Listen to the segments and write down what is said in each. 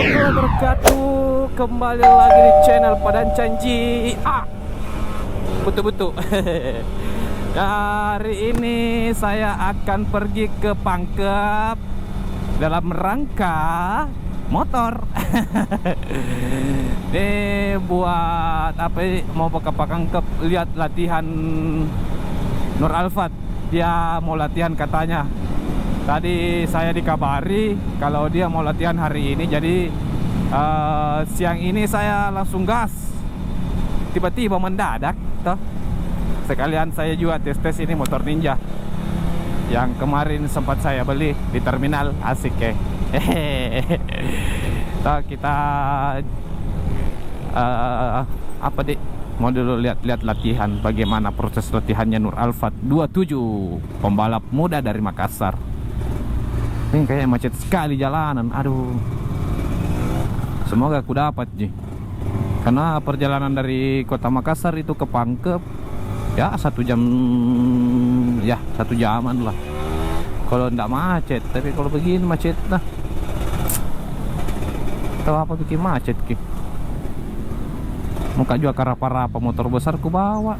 warahmatullahi wabarakatuh. Kembali lagi di channel Padan Canji. Betul-betul. Hari ini saya akan pergi ke Pangkep dalam rangka motor. Ini buat apa? Mau ke Pangkep lihat latihan Nur Alfat. Dia mau latihan katanya. Tadi saya dikabari kalau dia mau latihan hari ini. Jadi siang ini saya langsung gas. Tiba-tiba mendadak toh. Sekalian saya juga tes ini motor Ninja yang kemarin sempat saya beli di terminal. Asik ya. Kita apa deh, mau dulu lihat-lihat latihan, bagaimana proses latihannya Nur Alfat 27, pembalap muda dari Makassar. Ini kayak macet sekali jalanan. Aduh, semoga aku dapat Ji, karena perjalanan dari kota Makassar itu ke Pangkep ya 1 jam, ya 1 jaman lah kalau enggak macet. Tapi kalau begini macet nah, tahu apa bikin macet Ki? Muka juga karapa-rapa, motor besar ku bawa.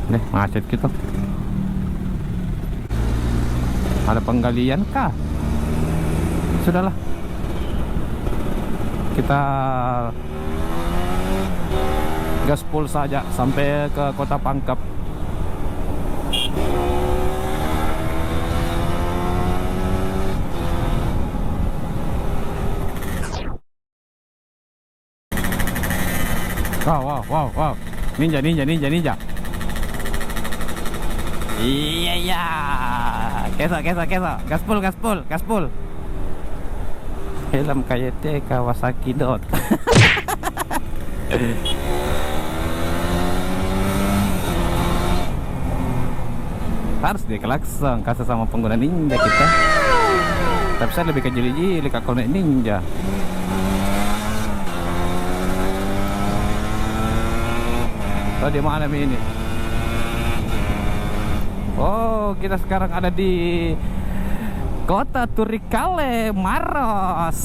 Nih macet gitu. Ada penggalian kah? Sudahlah, kita gaspol saja sampai ke kota Pangkep. Wow. Ninja. Iya. Kesa. Gaspol. Helm KYT Kawasaki Dot. Harus dikelakson kasih sama pengguna Ninja kita. Tapi saya lebih ke jeli-jeli kalau naik Ninja. Oh, di mana ini? Oh, kita sekarang ada di Kota Turikale, Maros.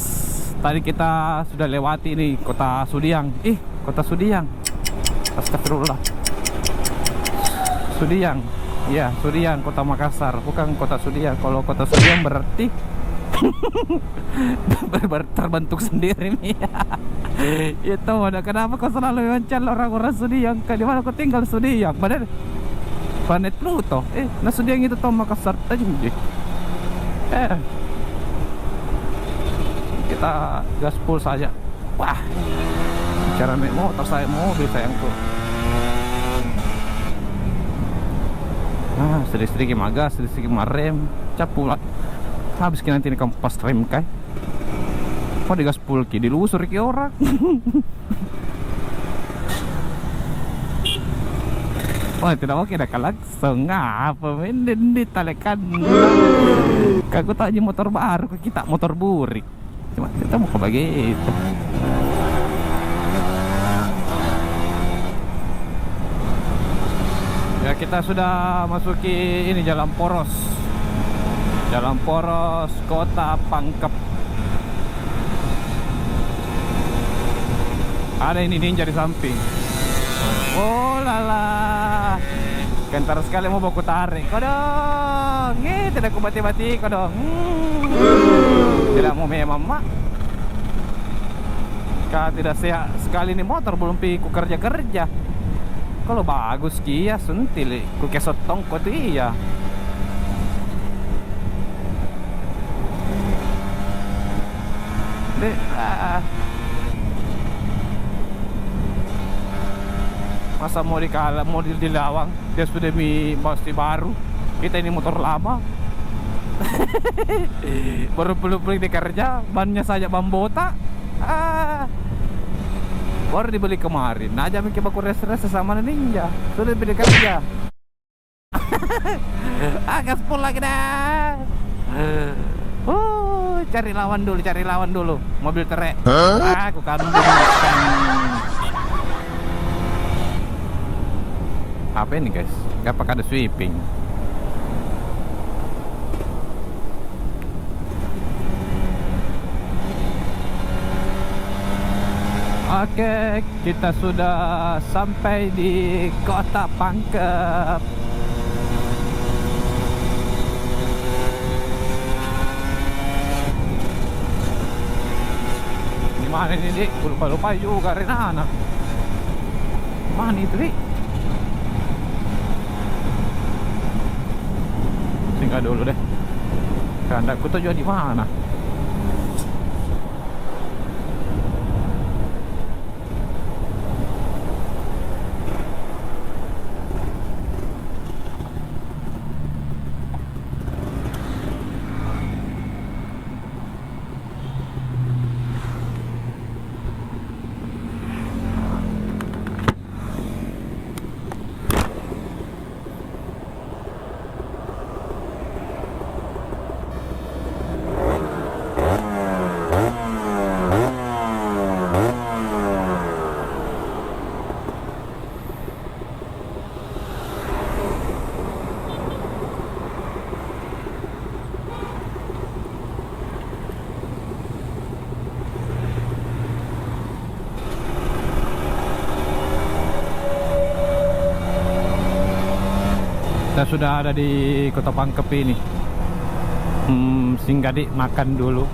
Tadi kita sudah lewati ini Kota Sudiang. Kota Sudiang. Astagfirullah. Sudiang. Iya, Sudiang, Kota Makassar, bukan Kota Sudiang. Kalau Kota Sudiang berarti terbentuk sendiri nih. Itu ada kenapa kau selalu wawancara orang-orang Sudiang? Di mana kau tinggal Sudiang? Padahal planet Pluto. Nah Sudiang itu tahu Makassar aja. Kita gaspol saja. Wah, cara naik motor saya mobil sayangku. Sedikit magas, sedikit marem, capu lah. Habis kita nanti kamu pas rem kai. Kok digaspol ki dilusur ki orang. Oh, tidak oke dah langsung ngapa menden ditalekan. Kaku tak aja motor baru, kita motor burik. Cuma kita mau ke begitu. Ya, kita sudah masuki ini jalan poros. Jalan poros Kota Pangkep. Ada ini Ninja di samping. Oh lala, kentar sekali mau baku tarik. Kodong, tidak ku bati-bati kodong. Tidak mau mama. Kau tidak sehat sekali nih motor, belum ku kerja. Kalau bagus kia sentil, ku kesot tongkot iya. Masa mau dilawang, dia sudah pasti baru. Kita ini motor lama. Baru peluk-peluk di kerja, bannya saja bambota. Baru dibeli kemarin. Nah, aja mikir baku res-res sama Ninja. Sudah dibeli kerja. Gaspol lagi dah. Cari lawan dulu. Mobil terek. Aku kambing. Apa ini guys? Gak pakai ada sweeping. Oke, kita sudah sampai di Kota Pangkep. Di mana ini, Dik? Lupa-lupa juga Renana. Mana itu, Dik? Singgah dulu deh. Kehendakku tuh di mana? Kita sudah ada di Kota Pangkep ini. Singgah Dik, makan dulu.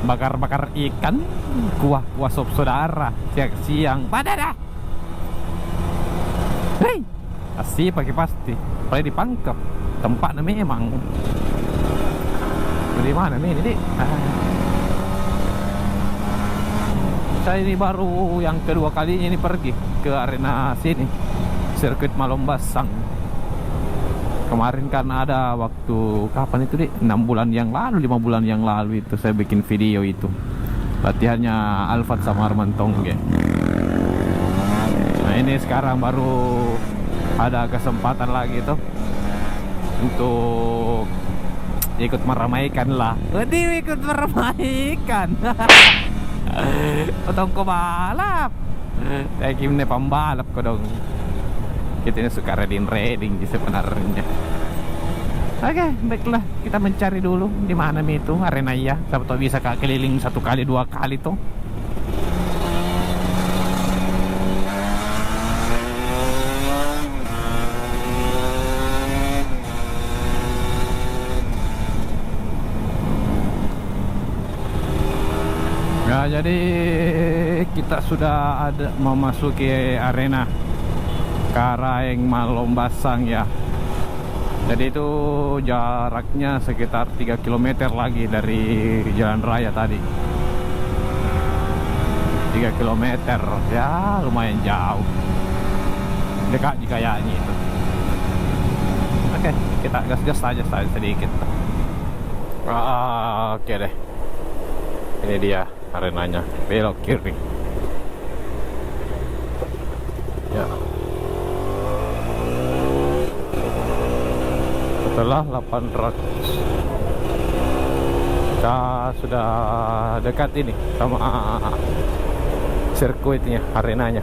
Bakar-bakar ikan, kuah sop saudara siang-siang. Pada dah. Hei, pasti. Paling di Pangkep. Tempatnya memang. Di mana nih, Dik? Saya ini baru yang kedua kalinya ini pergi ke arena sini, sirkuit Malombasang. Kemarin kan ada waktu kapan itu, Dik? 6 bulan yang lalu, 5 bulan yang lalu itu saya bikin video itu. Latihannya Alfat sama Arman Tongge. Nah, ini sekarang baru ada kesempatan lagi tuh untuk ikut meramaikan lah. Waduh, ikut meramaikan. Potong ko balap. Kayak gimana pembalap ko dong. Kita ini suka reading sebenarnya. Oke, baiklah, kita mencari dulu di mana itu arena ya. Siapa tahu bisa keliling 1 kali 2 kali tuh. Ya, jadi kita sudah ada memasuki arena Karaeng Malombasang ya. Jadi itu jaraknya sekitar 3 km lagi dari jalan raya tadi. 3 km ya, lumayan jauh. Dekat jika kayaknya itu. Oke, kita gas-gas aja sedikit. Oke deh. Ini dia arenanya, belok kiri. Ya. Setelah 800 kita sudah dekat ini sama sirkuitnya, arenanya.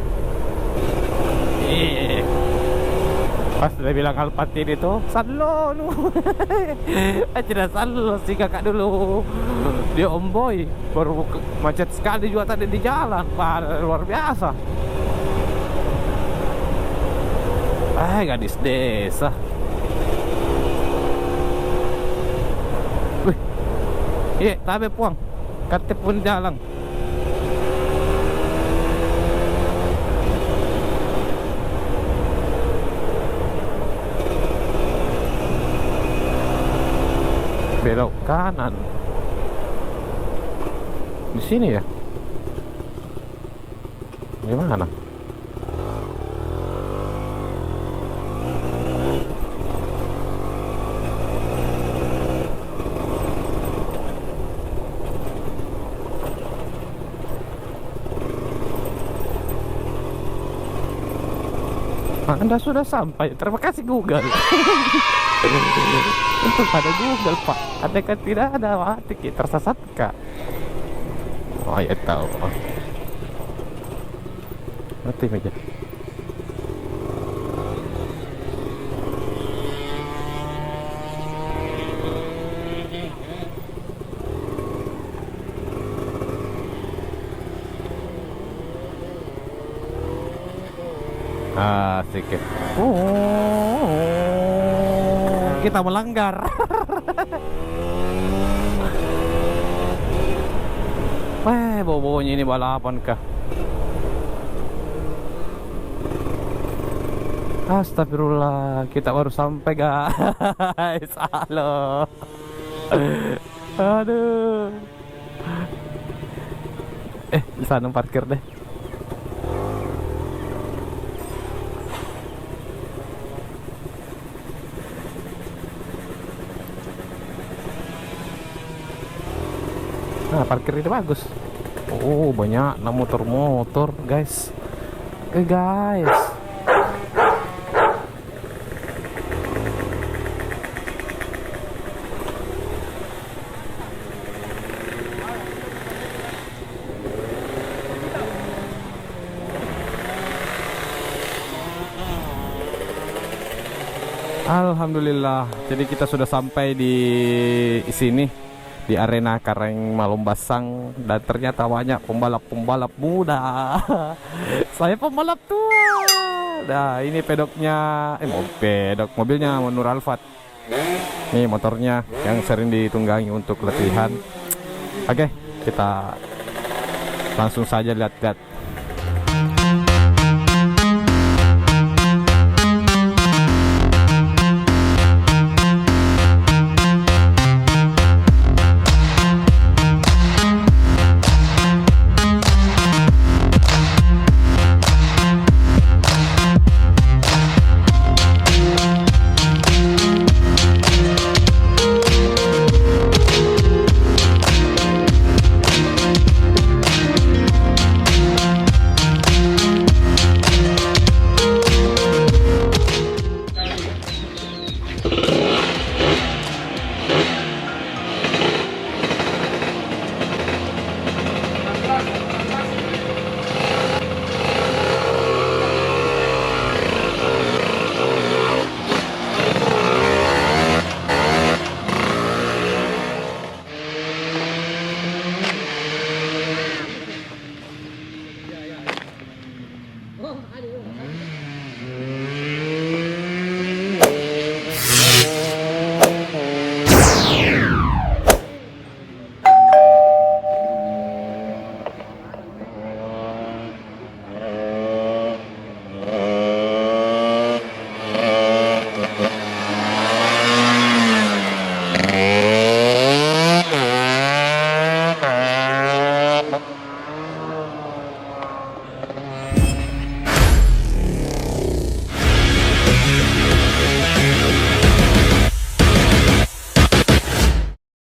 Pas dia bilang Alphard ini tuh Sanlo nu. Tidak Sanlo sih kakak dulu. Dia omboy baru macet sekali juga tadi di jalan. Luar biasa. Gadis desa. Iya, tabe puang. Kate pun jalan. Belok kanan. Di sini ya? Gimana? Anda sudah sampai. Terima kasih Google. Untuk pada Google, Pak. Anda kan tidak ada mati, tersesat Kak. Oh ya tahu. Mati aja. sedikit. Oh, kita melanggar. Bobonya ini balapan kah? Astagfirullah, kita baru sampai guys. Halo. Aduh. Di sana parkir deh. Nah, parkir itu bagus. Oh, banyak motor-motor, guys. Guys. Alhamdulillah. Jadi kita sudah sampai di sini, di arena Kareng Malombasang, dan ternyata banyak pembalap-pembalap muda. Saya pembalap tua. Nah, ini pedoknya, mobilnya Nur Alphard. Ini motornya yang sering ditunggangi untuk latihan. Oke, kita langsung saja lihat-lihat.